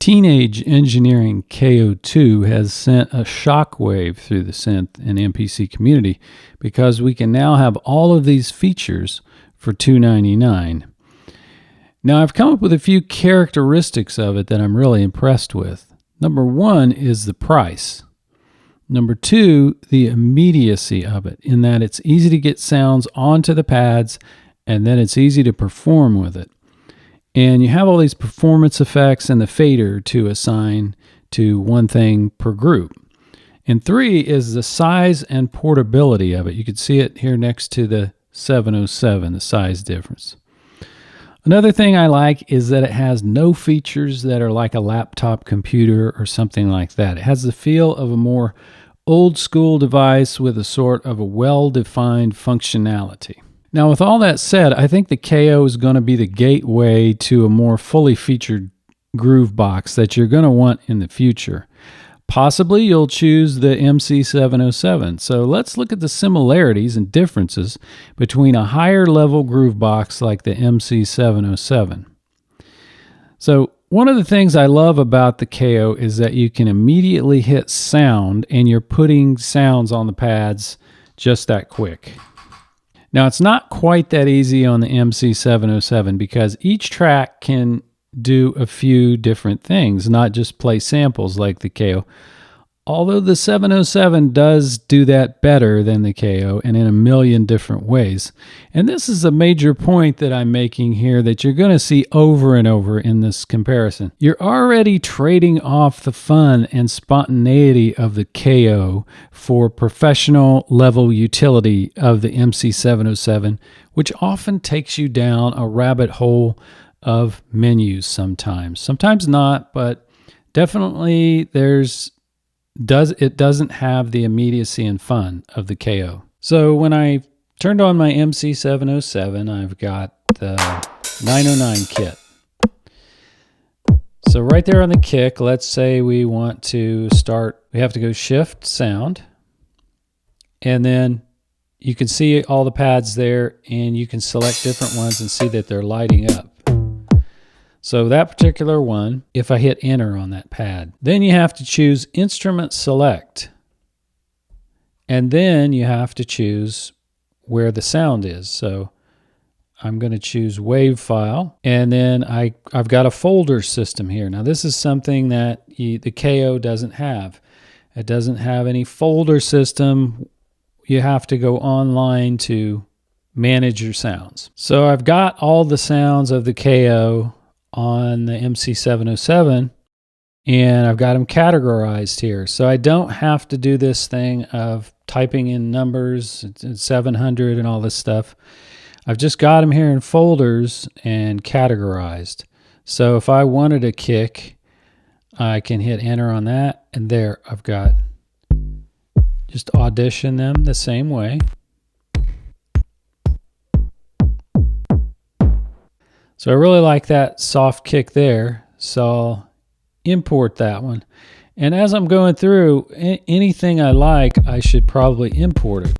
Teenage Engineering KO2 has sent a shockwave through the synth and MPC community because we can now have all of these features for $299. Now, I've come up with a few characteristics of it that I'm really impressed with. Number one is the price. Number two, the immediacy of it, in that it's easy to get sounds onto the pads and then it's easy to perform with it. And you have all these performance effects and the fader to assign to one thing per group. And three is the size and portability of it. You can see it here next to the 707, the size difference. Another thing I like is that it has no features that are like a laptop computer or something like that. It has the feel of a more old school device with a sort of a well-defined functionality. Now, with all that said, I think the KO is going to be the gateway to a more fully featured groove box that you're going to want in the future. Possibly you'll choose the MC-707. So let's look at the similarities and differences between a higher level groove box like the MC-707. So one of the things I love about the KO is that you can immediately hit sound and you're putting sounds on the pads just that quick. Now, it's not quite that easy on the MC-707 because each track can do a few different things, not just play samples like the KO. Although the 707 does do that better than the KO and in a million different ways. And this is a major point that I'm making here that you're going to see over and over in this comparison. You're already trading off the fun and spontaneity of the KO for professional level utility of the MC-707, which often takes you down a rabbit hole of menus sometimes. Sometimes not, but definitely it doesn't have the immediacy and fun of the KO. So when I turned on my MC-707, I've got the 909 kit. So right there on the kick, let's say we want to start, we have to go shift sound, and then you can see all the pads there and you can select different ones and see that they're lighting up. So that particular one, if I hit enter on that pad, then you have to choose instrument select. And then you have to choose where the sound is. So I'm going to choose wave file. And then I've got a folder system here. Now this is something that the KO doesn't have. It doesn't have any folder system. You have to go online to manage your sounds. So I've got all the sounds of the KO on the MC-707 and I've got them categorized here. So I don't have to do this thing of typing in numbers, 700 and all this stuff. I've just got them here in folders and categorized. So if I wanted a kick, I can hit enter on that and there I've got, just audition them the same way. So I really like that soft kick there, so I'll import that one. And as I'm going through, anything I like, I should probably import it.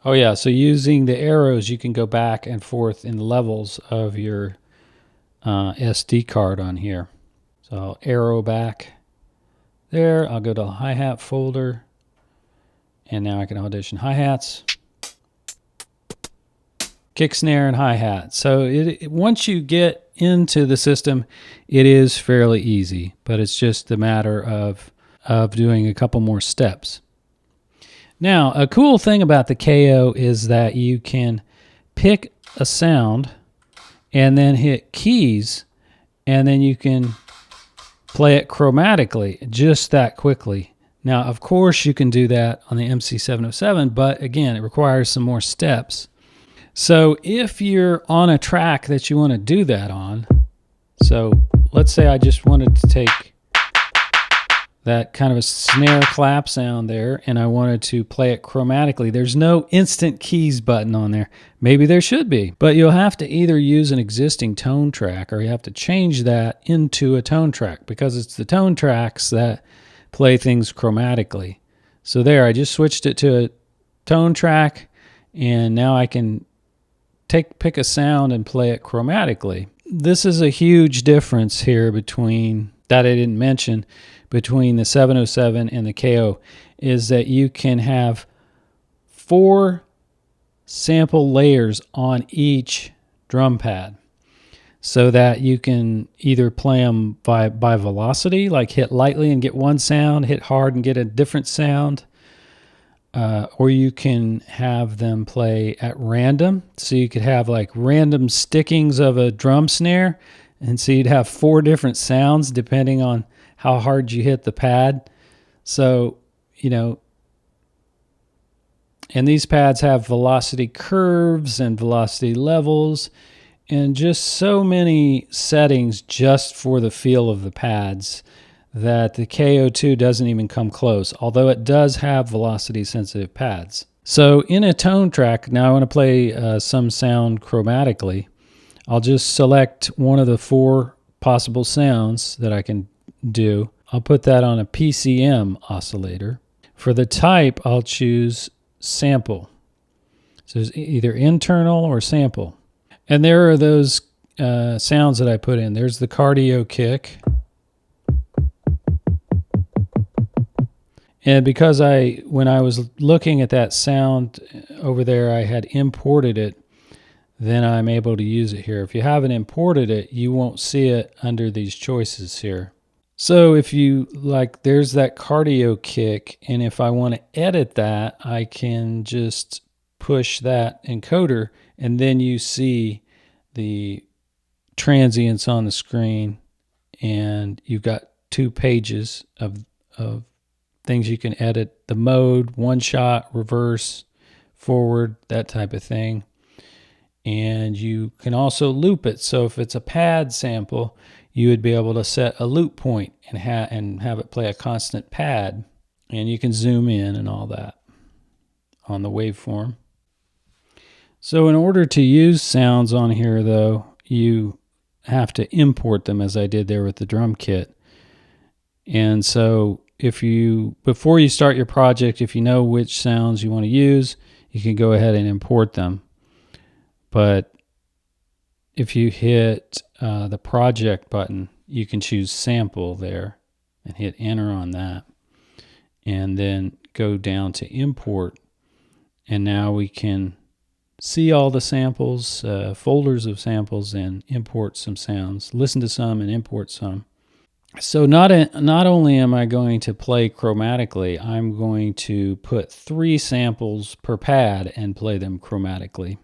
Oh yeah, so using the arrows, you can go back and forth in levels of your SD card on here. So I'll arrow back there, I'll go to the hi-hat folder, and now I can audition hi-hats. Kick, snare, and hi-hat. So once you get into the system, it is fairly easy, but it's just a matter of doing a couple more steps. Now, a cool thing about the KO is that you can pick a sound and then hit keys, and then you can play it chromatically just that quickly. Now, of course, you can do that on the MC-707, but again, it requires some more steps. So if you're on a track that you want to do that on, so let's say I just wanted to take that kind of a snare clap sound there and I wanted to play it chromatically. There's no instant keys button on there. Maybe there should be, but you'll have to either use an existing tone track or you have to change that into a tone track because it's the tone tracks that play things chromatically. So there, I just switched it to a tone track and now I can pick a sound and play it chromatically. This is a huge difference here between that I didn't mention between the 707 and the KO is that you can have 4 sample layers on each drum pad, so that you can either play them by velocity, like hit lightly and get one sound, hit hard and get a different sound, or you can have them play at random. So you could have like random stickings of a drum snare, and so you'd have 4 different sounds depending on how hard you hit the pad. So, and these pads have velocity curves and velocity levels, and just so many settings just for the feel of the pads that the KO2 doesn't even come close, although it does have velocity sensitive pads. So in a tone track, now I want to play some sound chromatically. I'll just select one of the 4 possible sounds that I can do. I'll put that on a PCM oscillator. For the type, I'll choose sample. So it's either internal or sample. And there are those sounds that I put in. There's the cardio kick. And because when I was looking at that sound over there, I had imported it, then I'm able to use it here. If you haven't imported it, you won't see it under these choices here. So if you like, there's that cardio kick, and if I want to edit that, I can just push that encoder, and then you see the transients on the screen, and you've got 2 pages of things you can edit: the mode, one shot, reverse, forward, that type of thing. And you can also loop it. So if it's a pad sample, you would be able to set a loop point and have it play a constant pad, and you can zoom in and all that on the waveform. So in order to use sounds on here, though, you have to import them, as I did there with the drum kit. And so before you start your project, if you know which sounds you want to use, you can go ahead and import them. But if you hit the project button, you can choose sample there and hit enter on that, and then go down to import. And now we can see all the samples, folders of samples, and import some sounds, listen to some and import some. So not only am I going to play chromatically, I'm going to put 3 samples per pad and play them chromatically.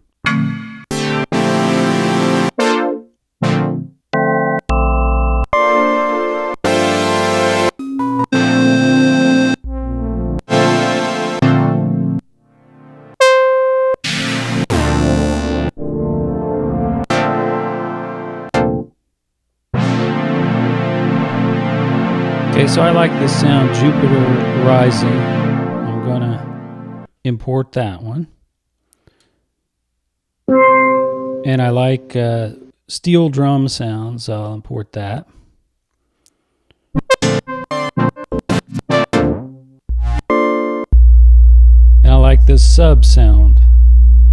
Okay, so I like this sound, Jupiter Rising. I'm gonna import that one. And I like steel drum sounds, I'll import that. And I like this sub sound.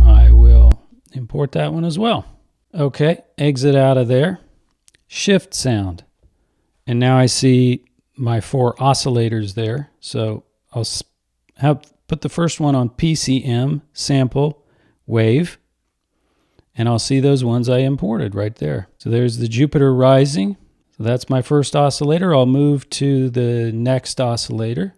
I will import that one as well. Okay, exit out of there. Shift sound. And now I see my 4 oscillators there. So I'll put the first one on PCM, sample, wave, and I'll see those ones I imported right there. So there's the Jupiter Rising. So that's my first oscillator. I'll move to the next oscillator,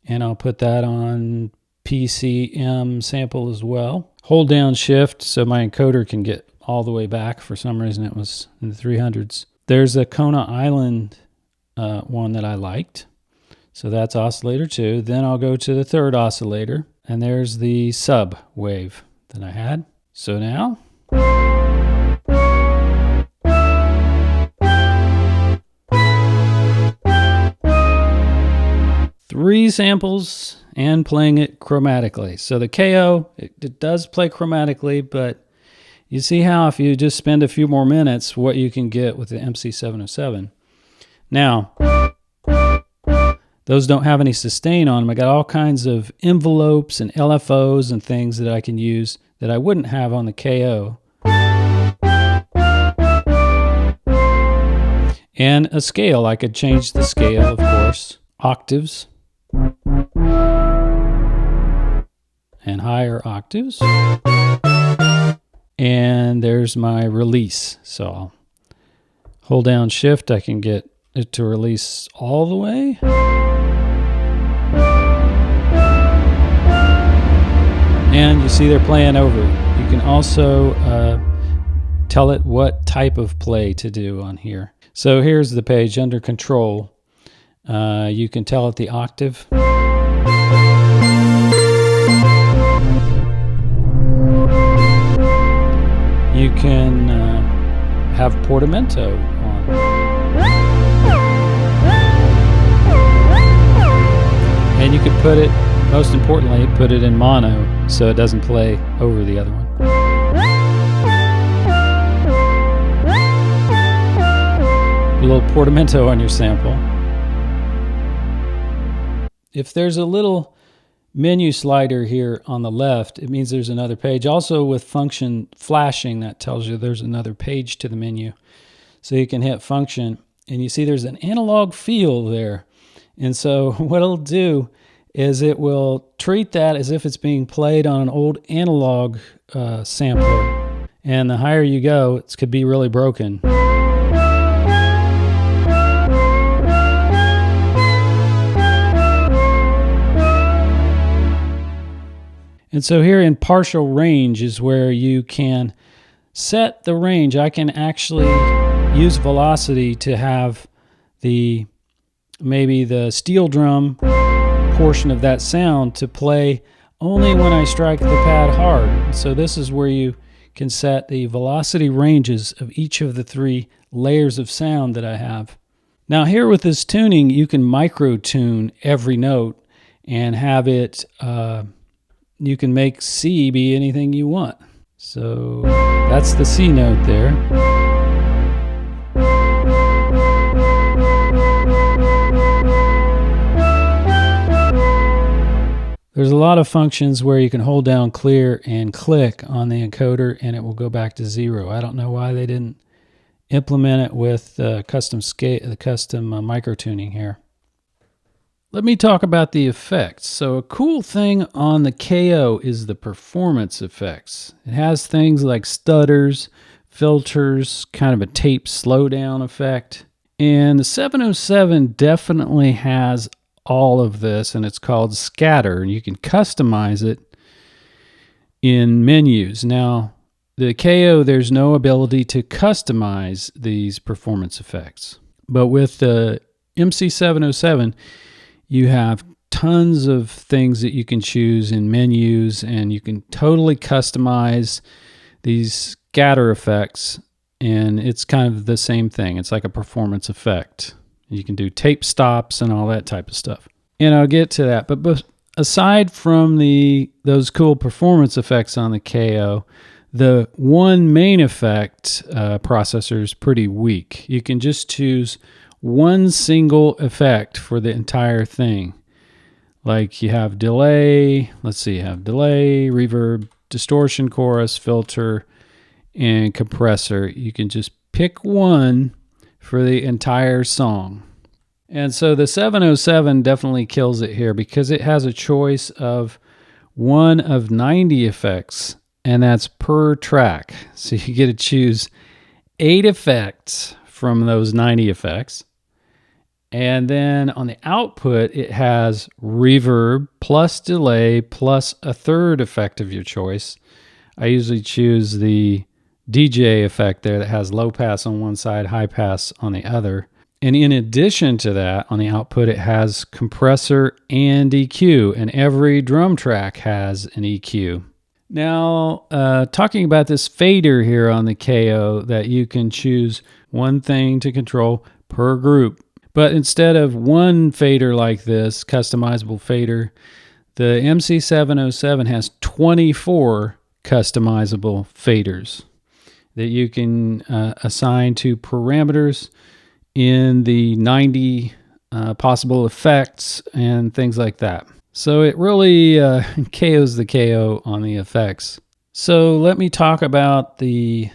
and I'll put that on PCM sample as well. Hold down shift so my encoder can get all the way back. For some reason it was in the 300s. There's a Kona Island one that I liked. So that's oscillator 2. Then I'll go to the 3rd oscillator, and there's the sub wave that I had. So now three samples and playing it chromatically. So the KO, it does play chromatically, but you see how if you just spend a few more minutes, what you can get with the MC-707. Now, those don't have any sustain on them. I got all kinds of envelopes and LFOs and things that I can use that I wouldn't have on the KO. And a scale, I could change the scale, of course. Octaves. And higher octaves. And there's my release. So I'll hold down Shift, I can get it to release all the way. And you see they're playing over. You can also tell it what type of play to do on here. So here's the page under control. You can tell it the octave. You can have portamento on. And you could put it, most importantly, put it in mono so it doesn't play over the other one. A little portamento on your sample. If there's a little menu slider here on the left, it means there's another page. Also with function flashing, that tells you there's another page to the menu. So you can hit function and you see there's an analog feel there. And so what it'll do is it will treat that as if it's being played on an old analog sampler. And the higher you go, it could be really broken. And so here in partial range is where you can set the range. I can actually use velocity to have maybe the steel drum portion of that sound to play only when I strike the pad hard. So this is where you can set the velocity ranges of each of the 3 layers of sound that I have. Now here with this tuning, you can micro tune every note and have it, you can make C be anything you want. So that's the C note there. There's a lot of functions where you can hold down clear and click on the encoder and it will go back to 0. I don't know why they didn't implement it with custom micro tuning here. Let me talk about the effects. So a cool thing on the KO is the performance effects. It has things like stutters, filters, kind of a tape slowdown effect. And the 707 definitely has all of this, and it's called scatter, and you can customize it in menus. Now, the KO, there's no ability to customize these performance effects. But with the MC-707, you have tons of things that you can choose in menus, and you can totally customize these scatter effects, and it's kind of the same thing. It's like a performance effect. You can do tape stops and all that type of stuff. And I'll get to that. But aside from those cool performance effects on the KO, the one main effect processor is pretty weak. You can just choose one single effect for the entire thing. Like you have delay, let's see, you have delay, reverb, distortion, chorus, filter, and compressor. You can just pick one for the entire song. And so the 707 definitely kills it here because it has a choice of one of 90 effects, and that's per track. So you get to choose 8 effects from those 90 effects. And then on the output, it has reverb plus delay plus a third effect of your choice. I usually choose the DJ effect there that has low pass on one side, high pass on the other. And in addition to that, on the output, it has compressor and EQ, and every drum track has an EQ. Now, talking about this fader here on the KO, that you can choose one thing to control per group. But instead of one fader like this, customizable fader, the MC-707 has 24 customizable faders that you can assign to parameters in the 90 possible effects and things like that. So it really KOs the KO on the effects. So let me talk about the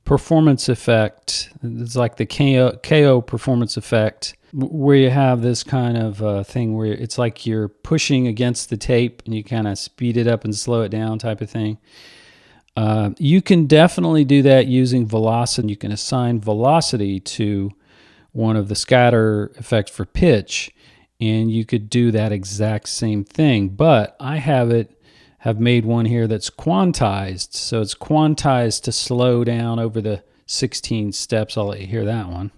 performance effect. It's like the KO performance effect, where you have this kind of thing where it's like you're pushing against the tape and you kind of speed it up and slow it down type of thing. You can definitely do that using velocity. You can assign velocity to one of the scatter effects for pitch, and you could do that exact same thing. But I have made one here that's quantized. So it's quantized to slow down over the 16 steps. I'll let you hear that one.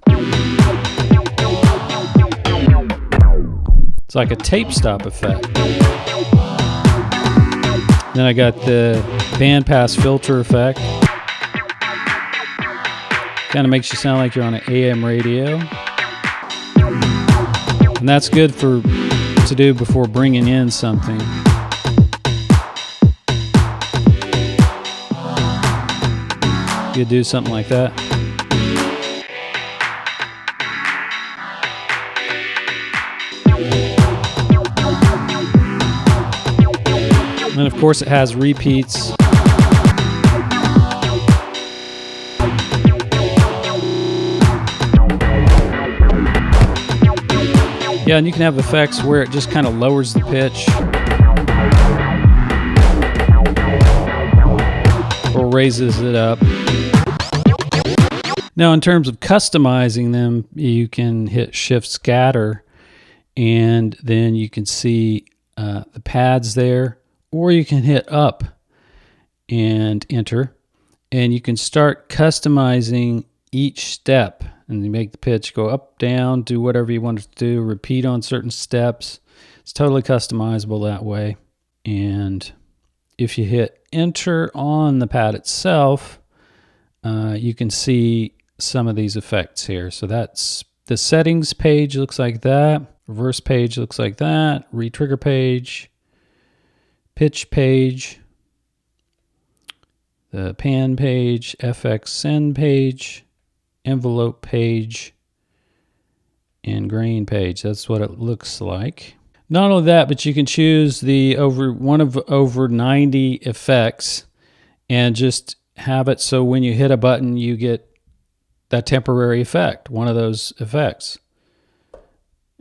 It's like a tape stop effect. Then I got the bandpass filter effect. Kind of makes you sound like you're on an AM radio. And that's good to do before bringing in something. You could do something like that. And of course it has repeats. Yeah, and you can have effects where it just kind of lowers the pitch or raises it up. Now, in terms of customizing them, you can hit Shift Scatter, and then you can see the pads there, or you can hit Up and Enter, and you can start customizing each step. And you make the pitch go up, down, do whatever you want it to do, repeat on certain steps. It's totally customizable that way. And if you hit Enter on the pad itself, you can see some of these effects here. So that's the settings page looks like that. Reverse page looks like that. Re-trigger page. Pitch page. The pan page. FX send page. Envelope page, and grain page. That's what it looks like. Not only that, but you can choose the over 90 effects and just have it so when you hit a button you get that temporary effect, one of those effects.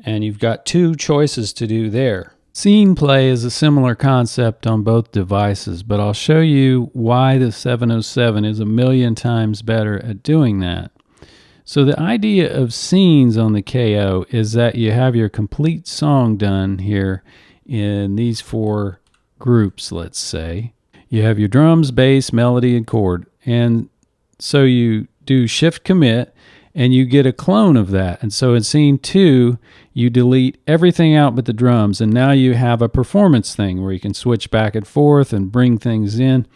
And you've got two choices to do there. Scene play is a similar concept on both devices, but I'll show you why the 707 is a million times better at doing that. So the idea of scenes on the KO is that you have your complete song done here in these four groups, let's say. You have your drums, bass, melody, and chord. And so you do Shift Commit, and you get a clone of that. And so in scene 2, you delete everything out but the drums, and now you have a performance thing where you can switch back and forth and bring things in.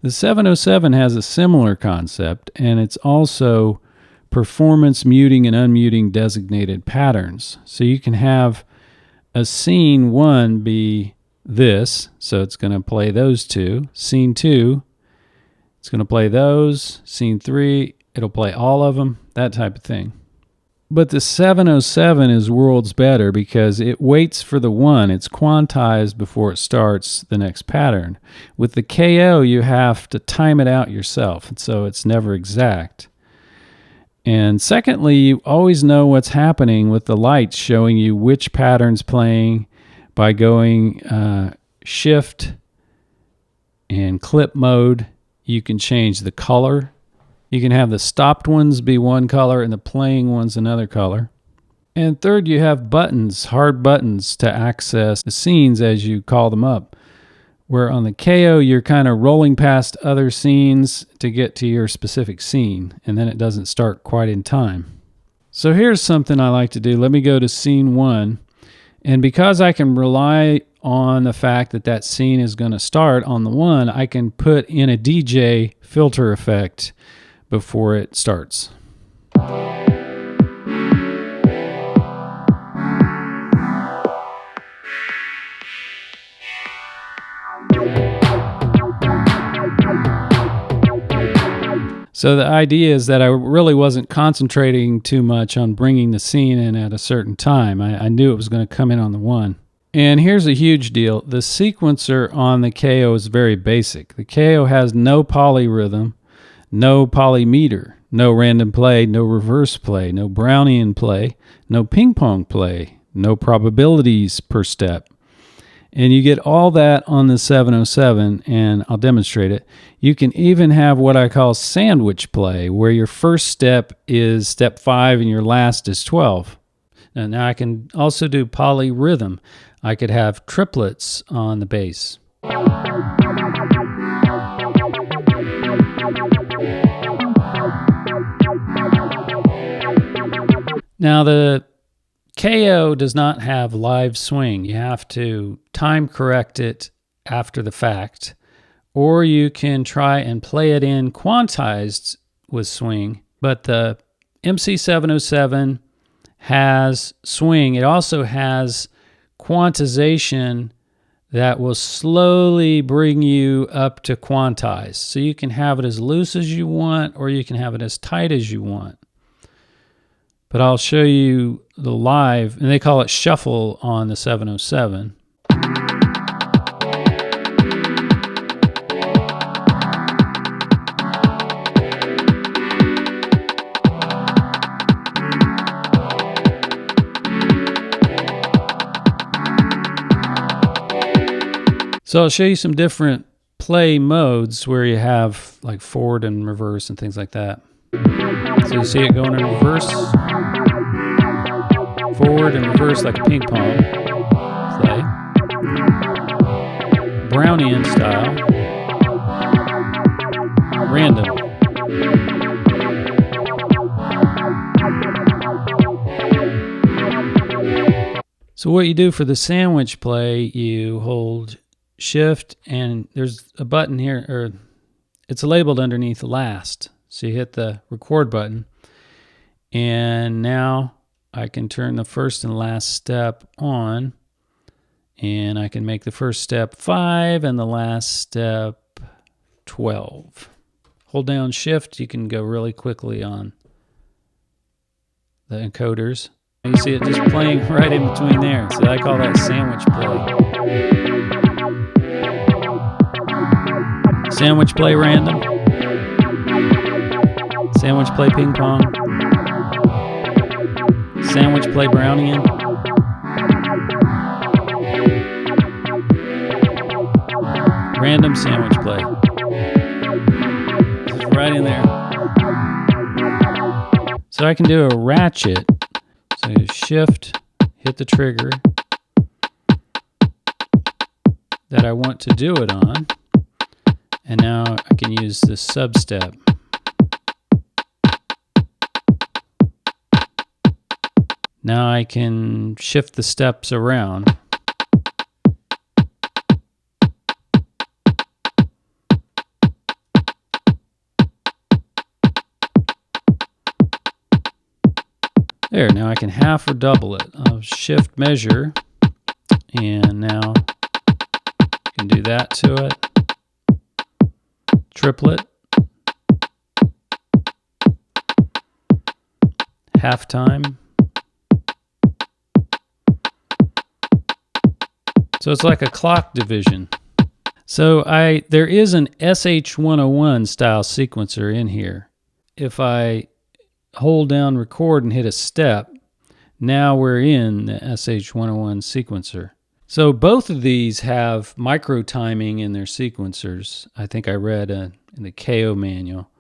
The 707 has a similar concept, and it's also performance muting and unmuting designated patterns. So you can have a scene 1 be this, so it's going to play those two. Scene 2, it's going to play those. Scene 3, it'll play all of them, that type of thing. But the 707 is worlds better because it waits for the 1. It's quantized before it starts the next pattern. With the KO, you have to time it out yourself, and so it's never exact. And secondly, you always know what's happening with the lights showing you which pattern's playing by going Shift and Clip Mode. You can change the color. You can have the stopped ones be one color and the playing ones another color. And third, you have buttons, hard buttons to access the scenes as you call them up. Where on the KO, you're kind of rolling past other scenes to get to your specific scene, and then it doesn't start quite in time. So here's something I like to do. Let me go to scene 1, and because I can rely on the fact that that scene is going to start on the 1, I can put in a DJ filter effect before it starts. So the idea is that I really wasn't concentrating too much on bringing the scene in at a certain time. I knew it was going to come in on the 1. And here's a huge deal. The sequencer on the KO is very basic. The KO has no polyrhythm, no polymeter, no random play, no reverse play, no Brownian play, no ping pong play, no probabilities per step. And you get all that on the 707, and I'll demonstrate it. You can even have what I call sandwich play, where your first step is step 5 and your last is 12. Now I can also do polyrhythm. I could have triplets on the bass. Now the KO does not have live swing. You have to time correct it after the fact, or you can try and play it in quantized with swing. But the MC-707 has swing. It also has quantization that will slowly bring you up to quantize. So you can have it as loose as you want, or you can have it as tight as you want. But I'll show you the live, and they call it shuffle on the 707. So I'll show you some different play modes where you have like forward and reverse and things like that. So you see it going in reverse, forward and reverse like a ping pong play. Brownian style. Random. So what you do for the sandwich play, you hold Shift, and there's a button here, or it's labeled underneath last. So you hit the record button, and now I can turn the first and last step on, and I can make the first step 5 and the last step 12. Hold down Shift, you can go really quickly on the encoders. You see it just playing right in between there. So I call that sandwich play. Sandwich play random. Sandwich play ping pong. Sandwich play Brownian. Random sandwich play. Just right in there. So I can do a ratchet. So Shift, hit the trigger that I want to do it on. And now I can use the sub-step. Now I can shift the steps around. There, now I can half or double it. I'll shift measure, and now I can do that to it. Triplet, halftime. So it's like a clock division. So there is an SH-101 style sequencer in here. If I hold down record and hit a step, now we're in the SH-101 sequencer. So both of these have micro timing in their sequencers. I think I read in the KO manual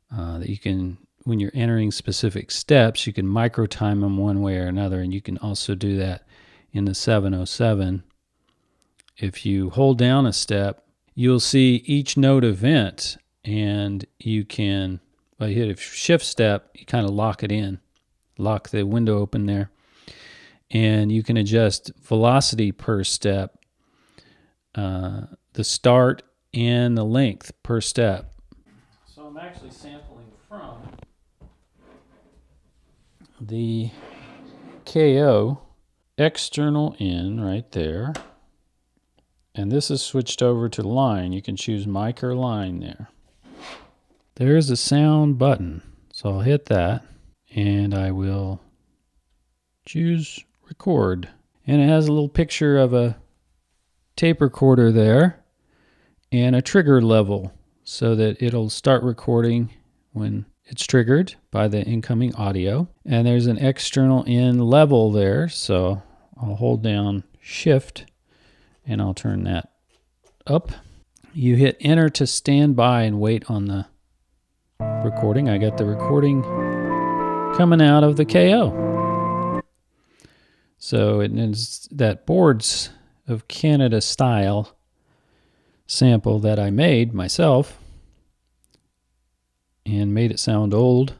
that you can, when you're entering specific steps, you can micro time them one way or another, and you can also do that in the 707. If you hold down a step, you'll see each note event, and you can, well, you hit a shift step, you kind of lock it in, lock the window open there. And you can adjust velocity per step, the start, and the length per step. So I'm actually sampling from the KO external in right there. And this is switched over to line. You can choose mic or line there. There's a sound button. So I'll hit that, and I will choose record, and it has a little picture of a tape recorder there and a trigger level. so that it'll start recording when it's triggered by the incoming audio. And there's an external in level there, so I'll hold down Shift and I'll turn that up. You hit enter to stand by and wait on the recording. I got the recording coming out of the KO. So it is that Boards of Canada style sample that I made myself and made it sound old.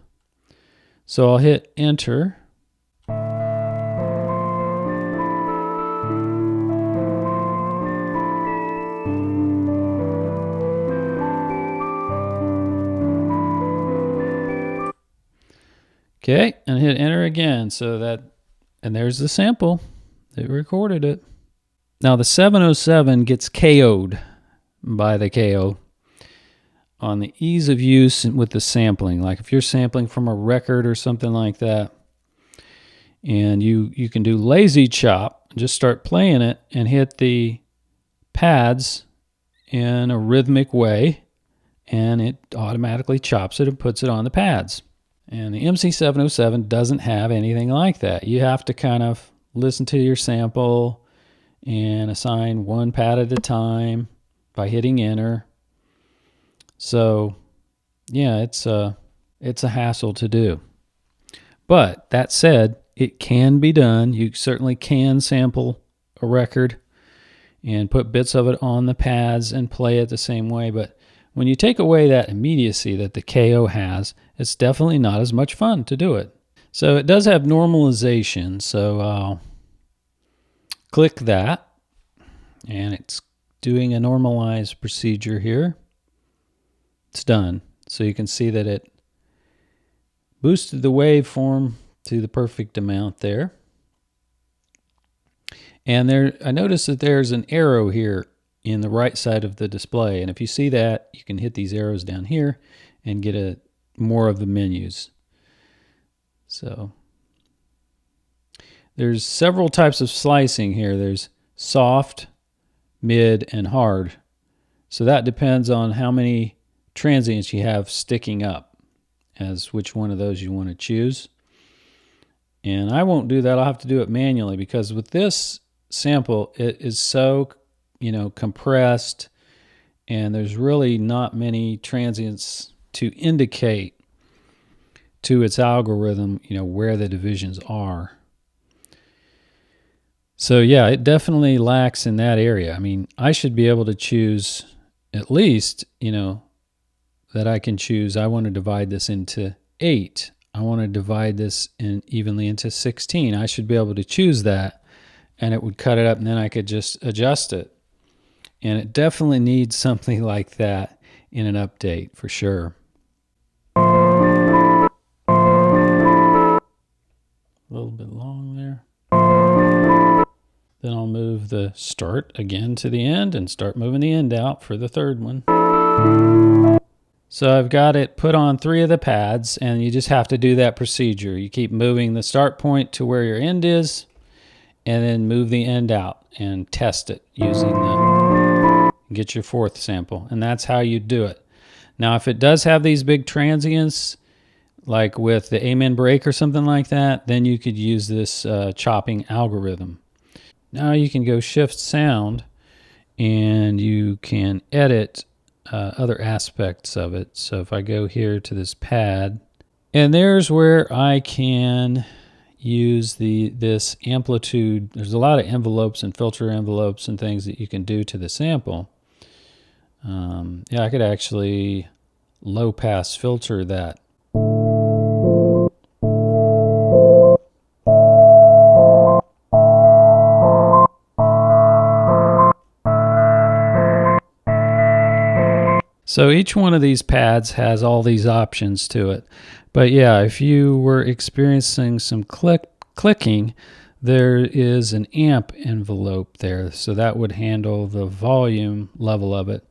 So I'll hit enter. Okay, and hit enter again. So that, and there's the sample. It recorded it. Now the 707 gets KO'd by the KO on the ease of use with the sampling. Like if you're sampling from a record or something like that, and you can do lazy chop, just start playing it and hit the pads in a rhythmic way, and it automatically chops it and puts it on the pads. And the MC-707 doesn't have anything like that. You have to kind of listen to your sample and assign one pad at a time by hitting enter. So yeah, it's a hassle to do. But that said, it can be done. You certainly can sample a record and put bits of it on the pads and play it the same way. But when you take away that immediacy that the KO has, it's definitely not as much fun to do it. So it does have normalization. So I'll click that, and it's doing a normalized procedure here. It's done. So you can see that it boosted the waveform to the perfect amount there. And there, I noticed that there's an arrow here in the right side of the display. And if you see that, you can hit these arrows down here and get more of the menus. So there's several types of slicing here. There's soft, mid, and hard. So that depends on how many transients you have sticking up as which one of those you want to choose. And I won't do that. I'll have to do it manually because with this sample, it is so, compressed, and there's really not many transients to indicate to its algorithm, where the divisions are. So yeah, it definitely lacks in that area. I mean, I should be able to choose at least, that I can choose, I want to divide this into 8. I want to divide this evenly into 16. I should be able to choose that, and it would cut it up, and then I could just adjust it. And it definitely needs something like that in an update for sure. A little bit long there. Then I'll move the start again to the end and start moving the end out for the third one. So I've got it put on 3 of the pads, and you just have to do that procedure. You keep moving the start point to where your end is, and then move the end out and test it using get your 4th sample. And that's how you do it. Now, if it does have these big transients, like with the Amen break or something like that, then you could use this chopping algorithm. Now you can go Shift Sound, and you can edit other aspects of it. So if I go here to this pad, and there's where I can use this amplitude. There's a lot of envelopes and filter envelopes and things that you can do to the sample. Yeah, I could actually low pass filter that. So each one of these pads has all these options to it. But yeah, if you were experiencing some clicking, there is an amp envelope there. So that would handle the volume level of it.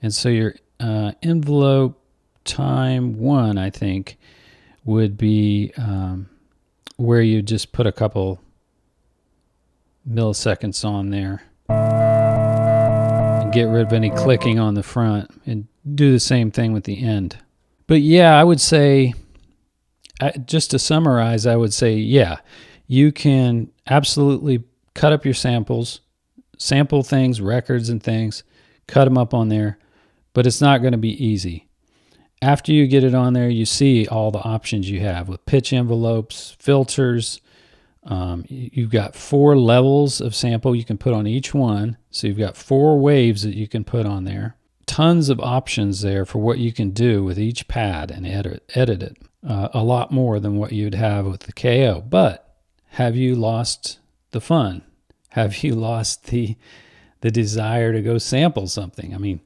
And so your envelope time 1, I think, would be where you just put a couple milliseconds on there and get rid of any clicking on the front. And do the same thing with the end. But yeah, I would say, just to summarize, I would say, yeah, you can absolutely cut up your samples, sample things, records and things, cut them up on there, but it's not going to be easy. After you get it on there, you see all the options you have with pitch envelopes, filters. You've got 4 levels of sample you can put on each one. So you've got 4 waves that you can put on there. Tons of options there for what you can do with each pad and edit it. A lot more than what you'd have with the KO. But have you lost the fun? Have you lost the desire to go sample something? I mean,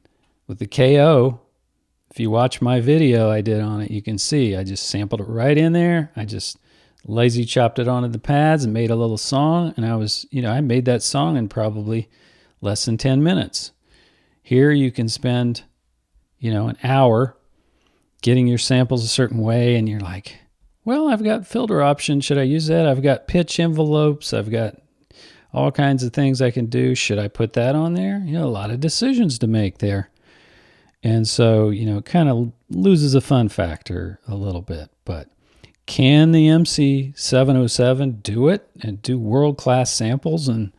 with the KO, if you watch my video I did on it, you can see I just sampled it right in there. I just lazy chopped it onto the pads and made a little song. And I made that song in probably less than 10 minutes. Here you can spend, an hour getting your samples a certain way, and you're like, well, I've got filter options. Should I use that? I've got pitch envelopes. I've got all kinds of things I can do. Should I put that on there? A lot of decisions to make there. And so, it kind of loses the fun factor a little bit. But can the MC-707 do it and do world-class samples and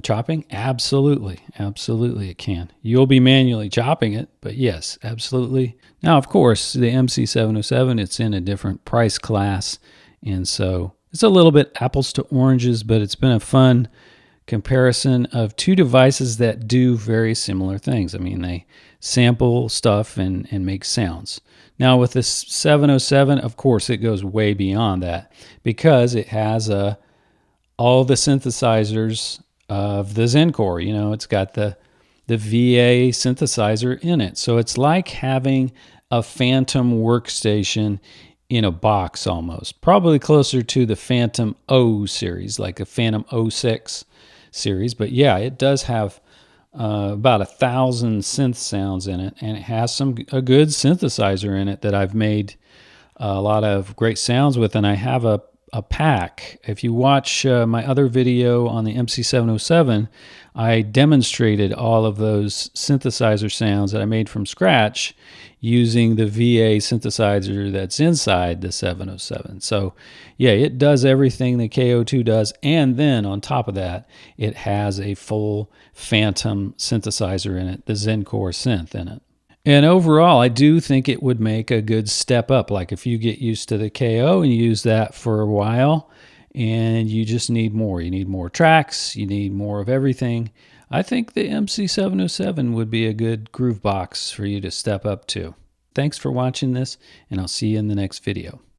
chopping? Absolutely. Absolutely it can. You'll be manually chopping it, but yes, absolutely. Now, of course, the MC-707, it's in a different price class, and so it's a little bit apples to oranges, but it's been a fun comparison of 2 devices that do very similar things. I mean, they sample stuff and make sounds. Now, with this 707, of course, it goes way beyond that because it has all the synthesizers of the Zencore. It's got the VA synthesizer in it. So it's like having a Phantom workstation in a box almost. Probably closer to the Phantom O series, like a Phantom 06 series. But yeah, it does have about 1,000 synth sounds in it, and it has a good synthesizer in it that I've made a lot of great sounds with, and I have a pack. If you watch my other video on the MC-707, I demonstrated all of those synthesizer sounds that I made from scratch using the VA synthesizer that's inside the 707. So yeah, it does everything the KO2 does, and then on top of that, it has a full Phantom synthesizer in it, the Zencore synth in it. And overall, I do think it would make a good step up. Like if you get used to the KO and you use that for a while and you just need more. You need more tracks. You need more of everything. I think the MC-707 would be a good groove box for you to step up to. Thanks for watching this, and I'll see you in the next video.